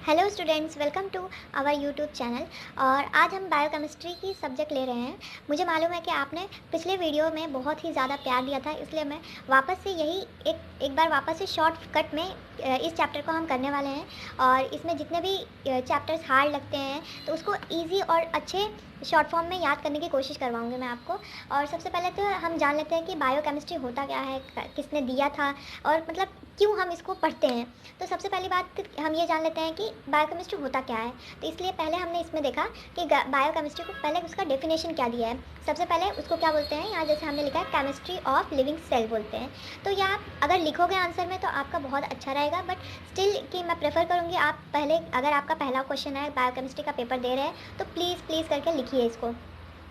Hello students, welcome to our YouTube channel. और आज हम बायोकेमिस्ट्री की सब्जेक्ट ले रहे हैं। मुझे मालूम है कि आपने पिछले वीडियो में बहुत ही ज़्यादा प्यार दिया था, इसलिए मैं वापस से यही एक बार वापस से शॉर्टकट में इस चैप्टर को हम करने वाले हैं। और इसमें जितने भी चैप्टर्स हार्ड लगते हैं तो उसको इजी और अच्छे शॉर्ट फॉर्म में याद करने की कोशिश करवाऊंगी मैं आपको। और सबसे पहले तो हम जान लेते हैं कि बायोकेमिस्ट्री होता क्या है, किसने दिया था और मतलब क्यों हम इसको पढ़ते हैं। तो सबसे पहली बात हम ये जान लेते हैं कि बायोकेमिस्ट्री होता क्या है। तो इसलिए पहले हमने इसमें देखा कि बायोकेमिस्ट्री को पहले उसका डेफिनेशन क्या दिया है। सबसे पहले उसको क्या बोलते हैं, यहाँ जैसे हमने लिखा है केमिस्ट्री ऑफ लिविंग सेल बोलते हैं। तो यह आप अगर लिखोगे आंसर में तो आपका बहुत अच्छा रहेगा, बट स्टिल कि मैं प्रेफर करूँगी आप पहले, अगर आपका पहला क्वेश्चन है बायोकेमिस्ट्री का पेपर दे रहे हैं तो प्लीज़ करके लिखिए इसको।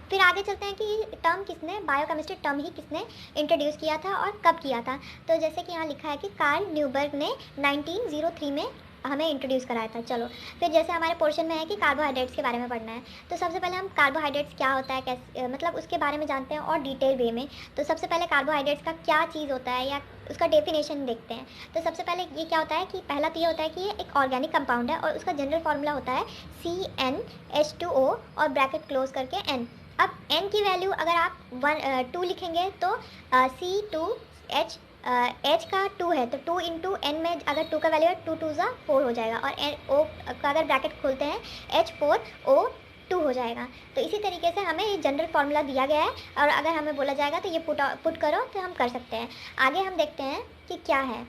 फिर आगे चलते हैं कि टर्म किसने, बायोकेमिस्ट्री टर्म ही किसने इंट्रोड्यूस किया था और कब किया था। तो जैसे कि यहाँ लिखा है कि कार्ल न्यूबर्ग ने 1903 में हमें इंट्रोड्यूस कराया था। चलो फिर जैसे हमारे पोर्शन में है कि कार्बोहाइड्रेट्स के बारे में पढ़ना है, तो सबसे पहले हम कार्बोहाइड्रेट्स क्या होता है, कैसे मतलब उसके बारे में जानते हैं और डिटेल वे में। तो सबसे पहले कार्बोहाइड्रेट्स का क्या चीज़ होता है या उसका डेफिनेशन देखते हैं। तो सबसे पहले ये क्या होता है कि पहला तो ये होता है कि ये एक ऑर्गेनिक कंपाउंड है और उसका जनरल फार्मूला होता है CnH2O और ब्रैकेट क्लोज करके N। अब n की वैल्यू अगर आप 2 लिखेंगे तो C2H H का 2 है तो 2 इंटू एन में अगर 2 का वैल्यू है 2 2 ज़ा 4 हो जाएगा और O का अगर ब्रैकेट खोलते हैं H4O2 हो जाएगा। तो इसी तरीके से हमें ये जनरल फार्मूला दिया गया है और अगर हमें बोला जाएगा तो ये पुट करो तो हम कर सकते हैं। आगे हम देखते हैं कि क्या है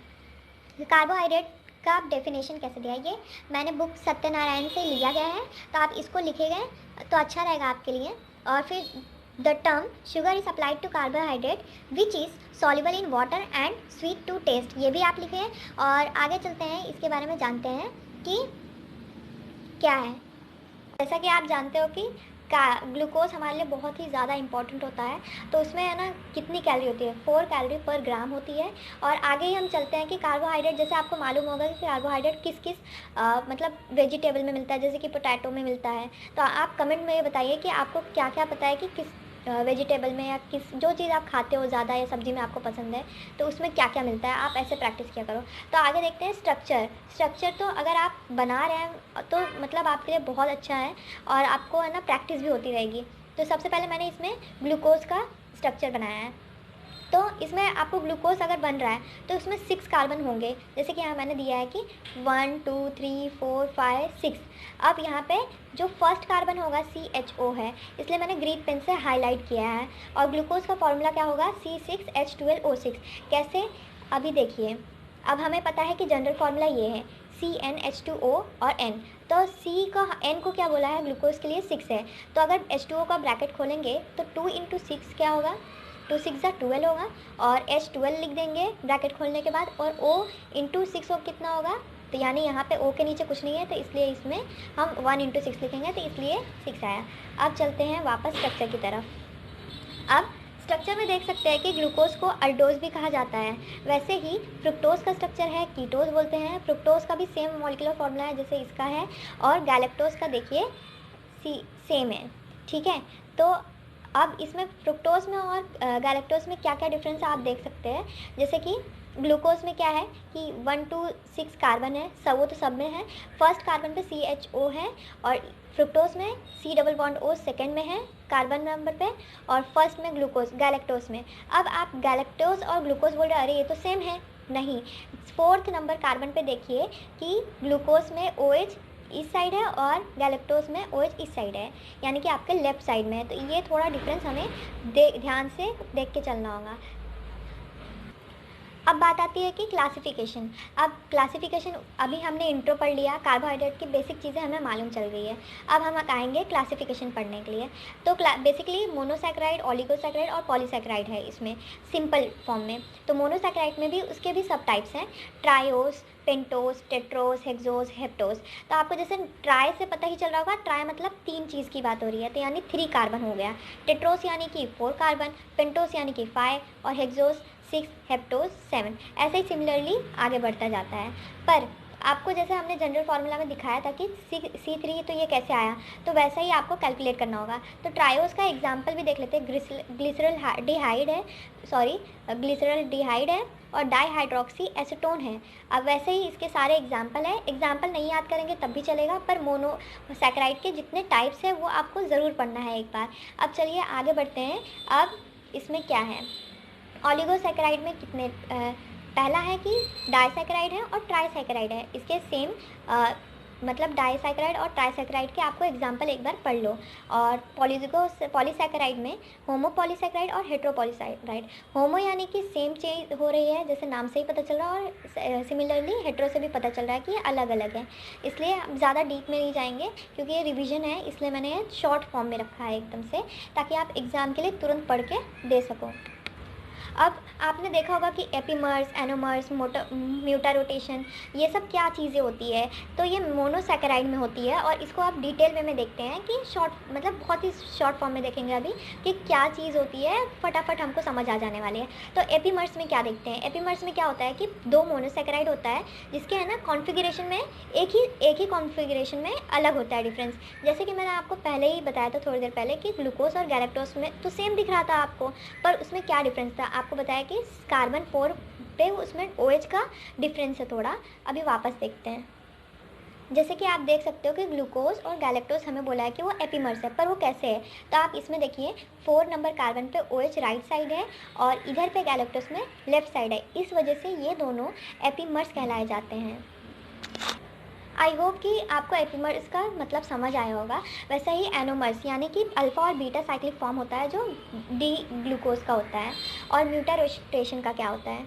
कार्बोहाइड्रेट का डेफिनेशन कैसे दिया है। ये मैंने बुक सत्यनारायण से लिया गया है, तो आप इसको लिखे गए तो अच्छा रहेगा आपके लिए। और फिर the term sugar is applied to carbohydrate which is soluble in water and sweet to taste, ये भी आप लिखे हैं। और आगे चलते हैं, इसके बारे में जानते हैं कि क्या है। जैसा कि आप जानते हो कि ग्लूकोज हमारे लिए बहुत ही ज़्यादा इंपॉर्टेंट होता है। तो उसमें है ना कितनी कैलोरी होती है, 4 कैलोरी पर ग्राम होती है। और आगे ही हम चलते हैं कि कार्बोहाइड्रेट, जैसे आपको मालूम होगा कि कार्बोहाइड्रेट किस किस मतलब वेजिटेबल में मिलता है, जैसे कि पोटैटो में मिलता है। तो आप कमेंट में ये बताइए कि आपको क्या क्या पता है कि किस वेजिटेबल में या किस जो चीज़ आप खाते हो ज़्यादा या सब्ज़ी में आपको पसंद है तो उसमें क्या क्या मिलता है। आप ऐसे प्रैक्टिस किया करो। तो आगे देखते हैं स्ट्रक्चर तो अगर आप बना रहे हैं तो मतलब आपके लिए बहुत अच्छा है और आपको है ना प्रैक्टिस भी होती रहेगी। तो सबसे पहले मैंने इसमें ग्लूकोज का स्ट्रक्चर बनाया है। तो इसमें आपको ग्लूकोज अगर बन रहा है तो उसमें 6 कार्बन होंगे, जैसे कि यहाँ मैंने दिया है कि 1 2 3 4 5 6। अब यहाँ पे जो फर्स्ट कार्बन होगा CHO है, इसलिए मैंने ग्रीन पेन से हाईलाइट किया है। और ग्लूकोज का फॉर्मूला क्या होगा C6H12O6। कैसे, अभी देखिए। अब हमें पता है कि जनरल फार्मूला ये है CnH2O और N। तो C का N को क्या बोला है ग्लूकोज के लिए 6 है। तो अगर H2O का ब्रैकेट खोलेंगे तो 2 इंटू 6 क्या होगा, 2 6 ज़ा 12 होगा और H12 लिख देंगे ब्रैकेट खोलने के बाद, और O इंटू 6 O कितना होगा। तो यानी यहाँ पे O के नीचे कुछ नहीं है तो इसलिए इसमें हम 1 इंटू 6 लिखेंगे तो इसलिए 6 आया। अब चलते हैं वापस स्ट्रक्चर की तरफ। अब स्ट्रक्चर में देख सकते हैं कि ग्लूकोज को अल्डोज भी कहा जाता है। वैसे ही फ्रुक्टोज का स्ट्रक्चर है कीटोज बोलते हैं। फ्रुक्टोज का भी सेम मॉलिक्यूलर फॉर्मूला है जैसे इसका है। और गैलेक्टोज का देखिए सेम है, ठीक है। तो अब इसमें फ्रुक्टोज में और गैलेक्टोज में क्या क्या डिफरेंस है आप देख सकते हैं। जैसे कि ग्लूकोज में क्या है कि 1 2 6 कार्बन है, सब वो तो सब में है। फर्स्ट कार्बन पे CHO है और फ्रुक्टोज में C double bond O second में है कार्बन नंबर पे, और फर्स्ट में ग्लूकोज गैलेक्टोज में। अब आप गैलेक्टोज और ग्लूकोज बोल रहे अरे ये तो सेम है, नहीं। फोर्थ नंबर कार्बन पे देखिए कि ग्लूकोज में OH इस साइड है और गैलेक्टोज में OH इस साइड है, यानी कि आपके लेफ्ट साइड में है। तो ये थोड़ा डिफरेंस हमें ध्यान से देख के चलना होगा। अब बात आती है कि क्लासिफिकेशन। अब क्लासिफिकेशन अभी हमने इंट्रो पढ़ लिया, कार्बोहाइड्रेट की बेसिक चीज़ें हमें मालूम चल गई है। अब हम आएंगे क्लासिफिकेशन पढ़ने के लिए। तो बेसिकली मोनोसैकेराइड, ओलिगोसैकेराइड और पॉलीसैकेराइड है इसमें सिंपल फॉर्म में। तो मोनोसैकेराइड में भी उसके भी सब टाइप्स हैं, ट्रायोस, पेंटोस, टेट्रोस, हेक्सोस, हेप्टोस। तो आपको जैसे ट्राई से पता ही चल रहा होगा, ट्राई मतलब 3 चीज़ की बात हो रही है, तो यानी 3 कार्बन हो गया। टेट्रोस यानी कि 4 कार्बन, पेंटोस यानी कि 5 और हेक्सोस 6, हेप्टोस 7। ऐसे ही सिमिलरली आगे बढ़ता जाता है। पर आपको जैसे हमने जनरल फार्मूला में दिखाया था कि C3 तो ये कैसे आया, तो वैसा ही आपको कैलकुलेट करना होगा। तो ट्रायोस का एग्जाम्पल भी देख लेते हैं। ग्लिसरल डिहाइड है और डाईहाइड्रोक्सी एसीटोन है। अब वैसे ही इसके सारे एग्जाम्पल हैं। एग्जाम्पल नहीं याद करेंगे तब भी चलेगा, पर मोनोसैकेराइड के जितने टाइप्स हैं वो आपको ज़रूर पढ़ना है एक बार। अब चलिए आगे बढ़ते हैं। अब इसमें क्या है, ओलिगोसैकेराइड में कितने पहला है कि डाइसैकेराइड है और ट्राइसैकेराइड है। इसके सेम मतलब डाइसैकेराइड और ट्राइसैकेराइड के आपको एग्जाम्पल एक बार पढ़ लो। और पॉलीसैकेराइड में होमोपॉलीसैकेराइड और हेट्रोपॉलीसैकेराइड। होमो यानी कि सेम चीज़ हो रही है, जैसे नाम से ही पता चल रहा है, और सिमिलरली हेट्रो से भी पता चल रहा है कि ये अलग अलग है। इसलिए हम ज़्यादा डीप में नहीं जाएंगे क्योंकि ये रिवीजन है, इसलिए मैंने ये शॉर्ट फॉर्म में रखा है एकदम से, ताकि आप एग्ज़ाम के लिए तुरंत पढ़ के दे सको। अब आपने देखा होगा कि एपीमर्स, एनोमर्स, म्यूटा रोटेशन, ये सब क्या चीज़ें होती है। तो ये मोनोसैकेराइड में होती है और इसको आप डिटेल में देखते हैं कि मतलब बहुत ही शॉर्ट फॉर्म में देखेंगे अभी कि क्या चीज़ होती है, फटाफट हमको समझ आ जाने वाली है। तो एपीमर्स में क्या देखते हैं, एपीमर्स में क्या होता है कि दो मोनोसैकेराइड होता है जिसके है ना कॉन्फ़िगरेशन में एक ही कॉन्फ़िगरेशन में अलग होता है डिफरेंस। जैसे कि मैंने आपको पहले ही बताया था थोड़ी देर पहले कि ग्लूकोज और गैलेक्टोज में तो सेम दिख रहा था आपको, पर उसमें क्या डिफरेंस था आपको बताया कि कार्बन 4 पे उसमें OH का डिफरेंस है थोड़ा। अभी वापस देखते हैं। जैसे कि आप देख सकते हो कि ग्लूकोज और गैलेक्टोज हमें बोला है कि वो एपीमर्स है, पर वो कैसे है। तो आप इसमें देखिए 4 नंबर कार्बन पे OH राइट साइड है और इधर पे गैलेक्टोज में लेफ्ट साइड है। इस वजह से ये दोनों एपीमर्स कहलाए जाते हैं। आई होप कि आपको एपीमर्स का मतलब समझ आया होगा। वैसे ही एनोमर्स यानी कि अल्फ़ा और बीटा साइक्लिक फॉर्म होता है जो डी ग्लूकोज का होता है, और म्यूटा रोटेशन का क्या होता है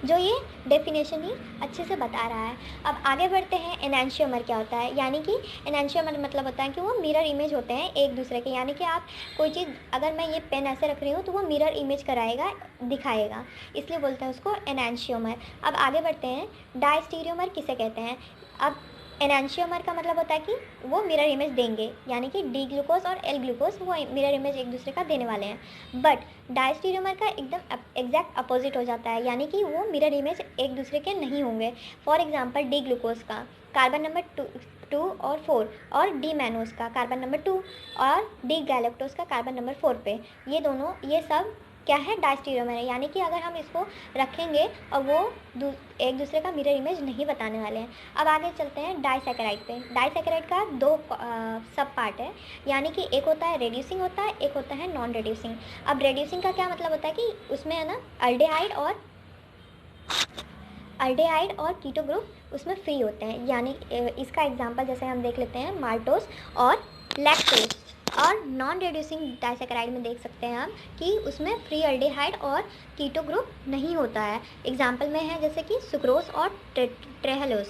जो ये डेफिनेशन ही अच्छे से बता रहा है। अब आगे बढ़ते हैं। एनांशियोमर क्या होता है, यानी कि एनांशियोमर मतलब होता है कि वो मिरर इमेज होते हैं एक दूसरे के, यानी कि आप कोई चीज़, अगर मैं ये पेन ऐसे रख रही हूँ तो वो मिरर इमेज कराएगा, दिखाएगा, इसलिए बोलते हैं उसको एनांशियोमर। अब आगे बढ़ते हैं। डायस्टीरियोमर किसे कहते हैं। अब एनांशियोमर का मतलब होता है कि वो मिरर इमेज देंगे, यानी कि डी ग्लूकोज और एल ग्लूकोज वो मिरर इमेज एक दूसरे का देने वाले हैं। बट डायस्टीरियोमर का एकदम एग्जैक्ट अपोजिट हो जाता है, यानी कि वो मिरर इमेज एक दूसरे के नहीं होंगे। फॉर एग्जांपल डी ग्लूकोज का कार्बन नंबर 2 और 4 और डी मैनोज का कार्बन नंबर 2 और डी गैलेक्टोज का कार्बन नंबर 4 पे, ये सब क्या है, डायस्टीरियोमर है। यानी कि अगर हम इसको रखेंगे और वो एक दूसरे का मिरर इमेज नहीं बताने वाले हैं। अब आगे चलते हैं डाइसैकेराइड पे। डाइसैकेराइड का 2 सब पार्ट है, यानी कि एक होता है रेड्यूसिंग होता है, एक होता है नॉन रेड्यूसिंग। अब रेड्यूसिंग का क्या मतलब होता है कि उसमें है ना अल्डेहाइड और कीटो ग्रुप उसमें फ्री होते हैं। यानी इसका एग्जांपल जैसे हम देख लेते हैं माल्टोस और लैक्टोज। और नॉन रेड्यूसिंग डाइसैकेराइड में देख सकते हैं हम कि उसमें फ्री अल्डेहाइड और कीटो ग्रुप नहीं होता है। एग्जांपल में है जैसे कि सुक्रोज और ट्रेहलोज।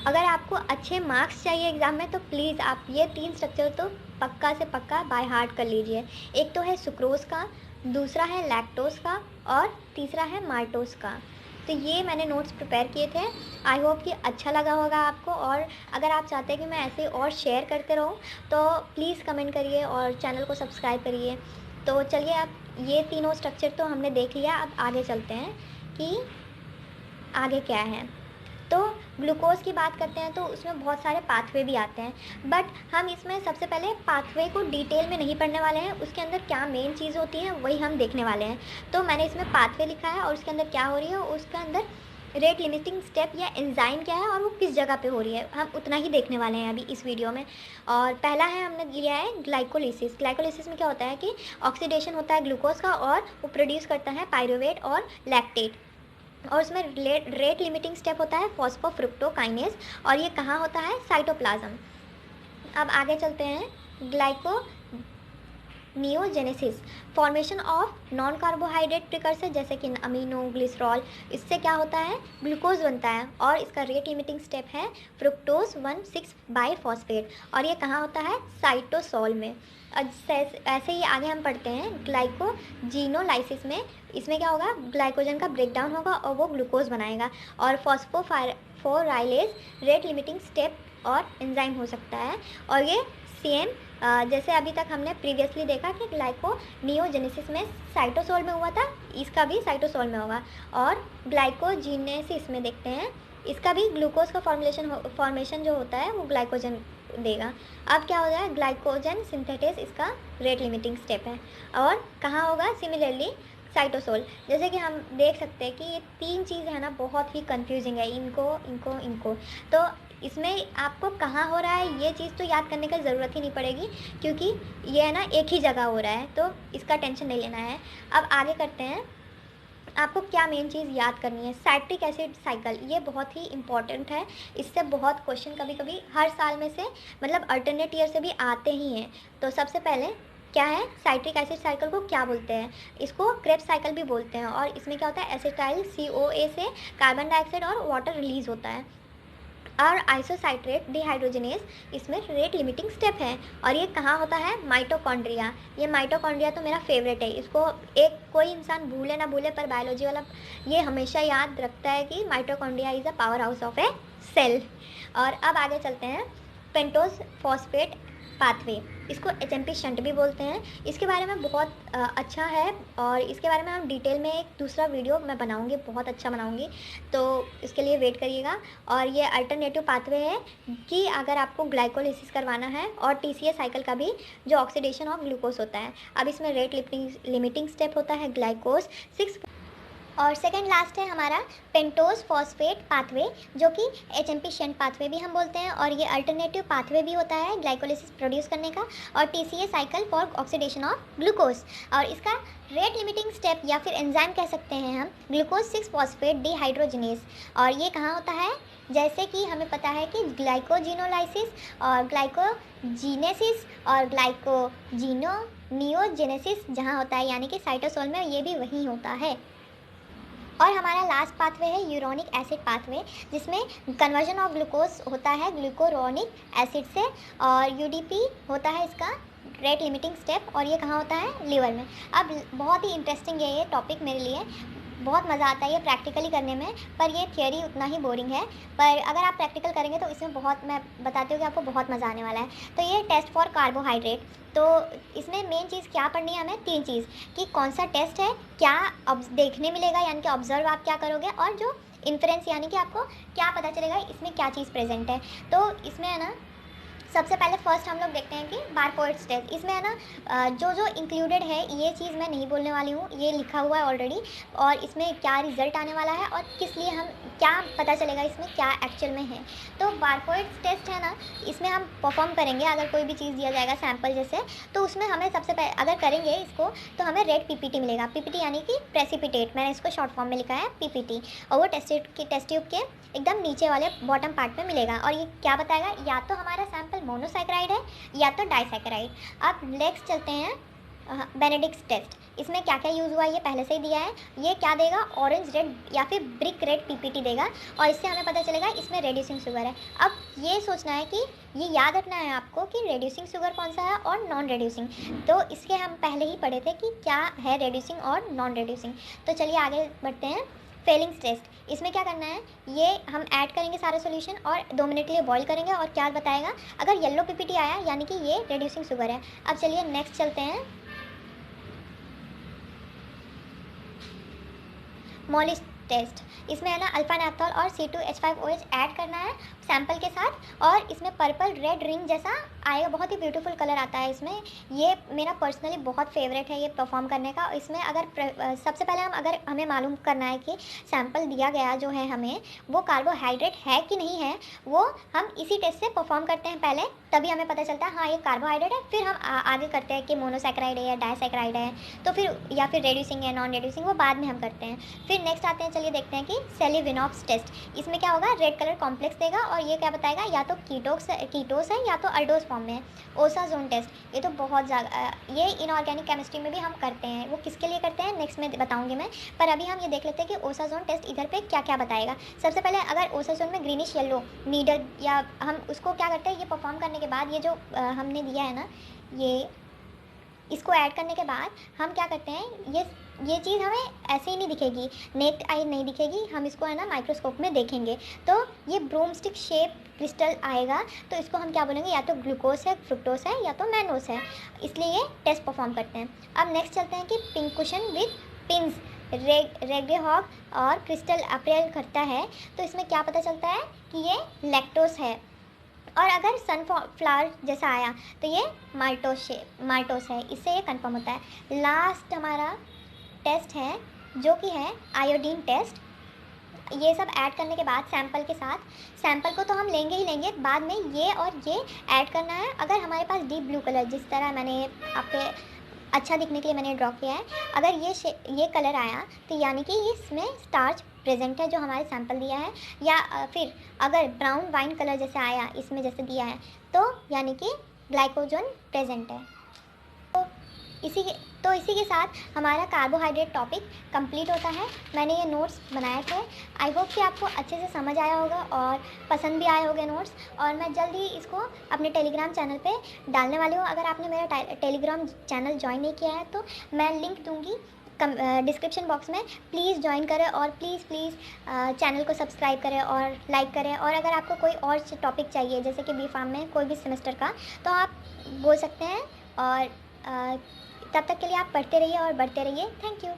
अगर आपको अच्छे मार्क्स चाहिए एग्ज़ाम में तो प्लीज़ आप ये 3 स्ट्रक्चर तो पक्का से पक्का बाय हार्ट कर लीजिए। एक तो है सुक्रोज का, दूसरा है लैक्टोज का और तीसरा है माल्टोज का। तो ये मैंने नोट्स प्रिपेयर किए थे। आई होप कि अच्छा लगा होगा आपको, और अगर आप चाहते हैं कि मैं ऐसे और शेयर करते रहूँ तो प्लीज़ कमेंट करिए और चैनल को सब्सक्राइब करिए। तो चलिए, अब ये तीनों स्ट्रक्चर तो हमने देख लिया, अब आगे चलते हैं कि आगे क्या है। तो ग्लूकोज की बात करते हैं तो उसमें बहुत सारे पाथवे भी आते हैं, बट हम इसमें सबसे पहले पाथवे को डिटेल में नहीं पढ़ने वाले हैं। उसके अंदर क्या मेन चीज़ होती है वही हम देखने वाले हैं। तो मैंने इसमें पाथवे लिखा है और उसके अंदर क्या हो रही है, उसके अंदर रेट लिमिटिंग स्टेप या एंजाइम क्या है और वो किस जगह पे हो रही है, हम उतना ही देखने वाले हैं अभी इस वीडियो में। और पहला है, हमने लिया है ग्लाइकोलिसिस। ग्लाइकोलिसिस में क्या होता है कि ऑक्सीडेशन होता है ग्लूकोज का और वो प्रोड्यूस करता है पायरुवेट और लैक्टेट, और उसमें रेट लिमिटिंग स्टेप होता है फॉस्फोफ्रुक्टोकाइनेज, और ये कहाँ होता है, साइटोप्लाज्म। अब आगे चलते हैं। Gluconeogenesis, formation of non carbohydrate precursor जैसे कि अमीनो, ग्लिसरॉल, इससे क्या होता है, ग्लूकोज बनता है, और इसका रेट लिमिटिंग स्टेप है फ्रुक्टोज 1,6 बाईफॉस्फेट, और ये कहाँ होता है, साइटोसोल में। ऐसे ही आगे हम पढ़ते हैं ग्लाइकोजीनोलाइसिस में। इसमें क्या होगा, ग्लाइकोजन का ब्रेकडाउन होगा और वो ग्लूकोज बनाएगा, और फॉस्फोराइलेज रेट लिमिटिंग स्टेप और एंजाइम हो सकता है। और ये सेम जैसे अभी तक हमने प्रीवियसली देखा कि ग्लाइकोनियोजेनेसिस में साइटोसोल में हुआ था, इसका भी साइटोसोल में होगा। और ग्लाइकोजीनेसिस में देखते हैं इसका भी ग्लूकोज का फॉर्मेशन जो होता है वो ग्लाइकोजन देगा। अब क्या हो जाए, ग्लाइकोजन सिंथेसिस इसका रेट लिमिटिंग स्टेप है। और कहाँ होगा, सिमिलरली साइटोसोल। जैसे कि हम देख सकते हैं कि ये 3 चीज़ है ना बहुत ही कंफ्यूजिंग है, इनको तो इसमें आपको कहाँ हो रहा है ये चीज़ तो याद करने का ज़रूरत ही नहीं पड़ेगी, क्योंकि ये है ना एक ही जगह हो रहा है, तो इसका टेंशन नहीं लेना है। अब आगे करते हैं, आपको क्या मेन चीज़ याद करनी है, साइट्रिक एसिड साइकिल, ये बहुत ही इंपॉर्टेंट है। इससे बहुत क्वेश्चन कभी कभी हर साल में से मतलब अल्टरनेट ईयर से भी आते ही हैं। तो सबसे पहले क्या है, साइट्रिक एसिड साइकिल को क्या बोलते हैं, इसको क्रेब्स साइकिल भी बोलते हैं। और इसमें क्या होता है, एसिटाइल COA से कार्बन डाइऑक्साइड और वाटर रिलीज होता है। और आइसोसाइट्रेट डिहाइड्रोजनेस इसमें रेट लिमिटिंग स्टेप है। और ये कहाँ होता है, माइटोकॉन्ड्रिया। ये माइटोकॉन्ड्रिया तो मेरा फेवरेट है, इसको एक कोई इंसान भूले ना भूले पर बायोलॉजी वाला ये हमेशा याद रखता है कि mitochondria is a power house of a cell. और अब आगे चलते हैं, पेंटोज फॉस्फेट पाथवे, इसको HMP शंट भी बोलते हैं। इसके बारे में बहुत अच्छा है, और इसके बारे में हम डिटेल में एक दूसरा वीडियो मैं बनाऊंगी, बहुत अच्छा बनाऊंगी, तो इसके लिए वेट करिएगा। और ये अल्टरनेटिव पाथवे है कि अगर आपको ग्लाइकोलिसिस करवाना है, और TCA साइकिल का भी जो ऑक्सीडेशन ऑफ ग्लूकोज होता है। अब इसमें रेट लिमिटिंग स्टेप होता है ग्लाइकोज 6। और सेकेंड लास्ट है हमारा पेंटोज फॉस्फेट पाथवे, जो कि HMP शंट पाथवे भी हम बोलते हैं। और ये अल्टरनेटिव पाथवे भी होता है ग्लाइकोलिसिस प्रोड्यूस करने का, और TCA cycle for oxidation of glucose. और इसका रेट लिमिटिंग स्टेप या फिर एंजाइम कह सकते हैं हम, ग्लूकोज 6 फॉस्फेट डिहाइड्रोजनेस। और ये कहाँ होता है, जैसे कि हमें पता है कि ग्लाइकोजिनोलाइसिस और ग्लाइकोजीनेसिस और ग्लाइकोजिनोनियोजेनेसिस जहाँ होता है, यानी कि साइटोसोल में, ये भी वहीं होता है। और हमारा लास्ट पाथवे है यूरोनिक एसिड पाथवे, जिसमें कन्वर्जन ऑफ ग्लूकोज होता है ग्लूकोरोनिक एसिड से, और UDP होता है इसका रेट लिमिटिंग स्टेप। और ये कहाँ होता है, लिवर में। अब बहुत ही इंटरेस्टिंग है ये टॉपिक मेरे लिए, बहुत मज़ा आता है ये प्रैक्टिकली करने में, पर ये थियोरी उतना ही बोरिंग है। पर अगर आप प्रैक्टिकल करेंगे तो इसमें बहुत, मैं बताती हूँ कि आपको बहुत मज़ा आने वाला है। तो ये टेस्ट फॉर कार्बोहाइड्रेट, तो इसमें मेन चीज़ क्या पढ़नी है हमें, 3 चीज़, कि कौन सा टेस्ट है, क्या देखने मिलेगा यानी कि ऑब्जर्व आप क्या करोगे, और जो इन्फ्रेंस यानी कि आपको क्या पता चलेगा इसमें क्या चीज़ प्रेजेंट है। तो इसमें है ना, सबसे पहले फर्स्ट हम लोग देखते हैं कि बारकोड्स टेस्ट। इसमें है ना जो इंक्लूडेड है, ये चीज़ मैं नहीं बोलने वाली हूँ, ये लिखा हुआ है ऑलरेडी। और इसमें क्या रिजल्ट आने वाला है और किस लिए, हम क्या पता चलेगा इसमें क्या एक्चुअल में है। तो बारकोड्स टेस्ट है ना, इसमें हम परफॉर्म करेंगे अगर कोई भी चीज़ दिया जाएगा सैम्पल जैसे, तो उसमें हमें सबसे पहले अगर करेंगे इसको तो हमें रेड PPT मिलेगा। PPT यानी कि प्रेसिपिटेट, मैंने इसको शॉर्ट फॉर्म में लिखा है PPT। और वो टेस्ट ट्यूब के एकदम नीचे वाले बॉटम पार्ट में मिलेगा। और ये क्या बताएगा, या तो हमारा सैम्पल मोनोसैकेराइड है या तो डाइसैकेराइड। अब नेक्स्ट चलते हैं बेनेडिक्ट टेस्ट। इसमें क्या क्या यूज़ हुआ है ये पहले से ही दिया है। ये क्या देगा, ऑरेंज रेड या फिर ब्रिक रेड PPT देगा, और इससे हमें पता चलेगा इसमें रेड्यूसिंग शुगर है। अब ये सोचना है कि ये याद रखना है आपको कि रेड्यूसिंग शुगर कौन सा है और नॉन रेड्यूसिंग। तो इसके हम पहले ही पढ़े थे कि क्या है रेड्यूसिंग और नॉन रेड्यूसिंग। तो चलिए आगे बढ़ते हैं। फेलिंग्स टेस्ट, इसमें क्या करना है, ये हम ऐड करेंगे सारा सॉल्यूशन और 2 मिनट के लिए बॉईल करेंगे, और क्या बताएगा, अगर येलो PPT आया यानी कि ये रेड्यूसिंग शुगर है। अब चलिए नेक्स्ट चलते हैं, मोलिस टेस्ट। इसमें है ना अल्फा नैप्थोल और C2H5OH ऐड करना है सैंपल के साथ, और इसमें पर्पल रेड रिंग जैसा आएगा, बहुत ही ब्यूटीफुल कलर आता है इसमें। ये मेरा पर्सनली बहुत फेवरेट है ये परफॉर्म करने का। इसमें अगर सबसे पहले अगर हमें मालूम करना है कि सैंपल दिया गया जो है हमें वो कार्बोहाइड्रेट है कि नहीं है, वो हम इसी टेस्ट से परफॉर्म करते हैं पहले, तभी हमें पता चलता है हाँ ये कार्बोहाइड्रेट है। फिर हम आगे करते हैं कि मोनोसैकेराइड है या डाइसैकेराइड है, तो फिर या फिर रेड्यूसिंग है नॉन रेड्यूसिंग, वो बाद में हम करते हैं। फिर नेक्स्ट आते हैं, चलिए देखते हैं कि सेलिविनॉक्स टेस्ट। इसमें क्या होगा, रेड कलर कॉम्प्लेक्स देगा, और ये क्या बताएगा, या तो कीटोस है या तो अल्डोस फॉर्म में है। ओसाजोन टेस्ट, ये तो बहुत ज़्यादा, ये इनऑर्गेनिक केमिस्ट्री में भी हम करते हैं, वो किसके लिए करते हैं नेक्स्ट में बताऊंगी मैं। पर अभी हम ये देख लेते हैं कि ओसाजोन टेस्ट इधर पे क्या क्या बताएगा। सबसे पहले अगर ओसाजोन में ग्रीनिश येलो नीडल, या हम उसको क्या करते हैं, ये परफॉर्म करने के बाद ये जो हमने दिया है ना, ये इसको ऐड करने के बाद हम क्या करते हैं, ये चीज़ हमें ऐसे ही नहीं दिखेगी, नेक्ड आई नहीं दिखेगी, हम इसको है ना माइक्रोस्कोप में देखेंगे तो ये ब्रूमस्टिक शेप क्रिस्टल आएगा। तो इसको हम क्या बोलेंगे, या तो ग्लूकोज है, फ्रुक्टोज है, या तो मैनोस है, इसलिए ये टेस्ट परफॉर्म करते हैं। अब नेक्स्ट चलते हैं कि पिंक कुशन विद पिंस रेगेहॉग और क्रिस्टल अप्रैल करता है, तो इसमें क्या पता चलता है कि ये लैक्टोस है। और अगर सनफ्लावर जैसा आया तो ये माल्टोस है, इससे ये कंफर्म होता है। लास्ट हमारा टेस्ट है जो कि है आयोडीन टेस्ट। ये सब ऐड करने के बाद सैंपल के साथ, सैंपल को तो हम लेंगे ही लेंगे, बाद में ये और ये ऐड करना है। अगर हमारे पास डीप ब्लू कलर, जिस तरह मैंने आपके अच्छा दिखने के लिए मैंने ड्रॉ किया है, अगर ये कलर आया तो यानी कि इसमें स्टार्च प्रेजेंट है जो हमारे सैंपल दिया है। या फिर अगर ब्राउन वाइन कलर जैसे आया इसमें जैसे दिया है, तो यानी कि ग्लाइकोजन प्रेजेंट है। इसी के साथ हमारा कार्बोहाइड्रेट टॉपिक कंप्लीट होता है। मैंने ये नोट्स बनाए थे, आई होप कि आपको अच्छे से समझ आया होगा और पसंद भी आए होंगे नोट्स। और मैं जल्द ही इसको अपने टेलीग्राम चैनल पे डालने वाली हूँ। अगर आपने मेरा टेलीग्राम चैनल ज्वाइन नहीं किया है तो मैं लिंक दूँगी डिस्क्रिप्शन बॉक्स में, प्लीज़ ज्वाइन करें और प्लीज़ चैनल को सब्सक्राइब करें और लाइक करें। और अगर आपको कोई और टॉपिक चाहिए जैसे कि B.Pharm में कोई भी सेमेस्टर का, तो आप बोल सकते हैं। और तब तक के लिए आप पढ़ते रहिए और बढ़ते रहिए। Thank you.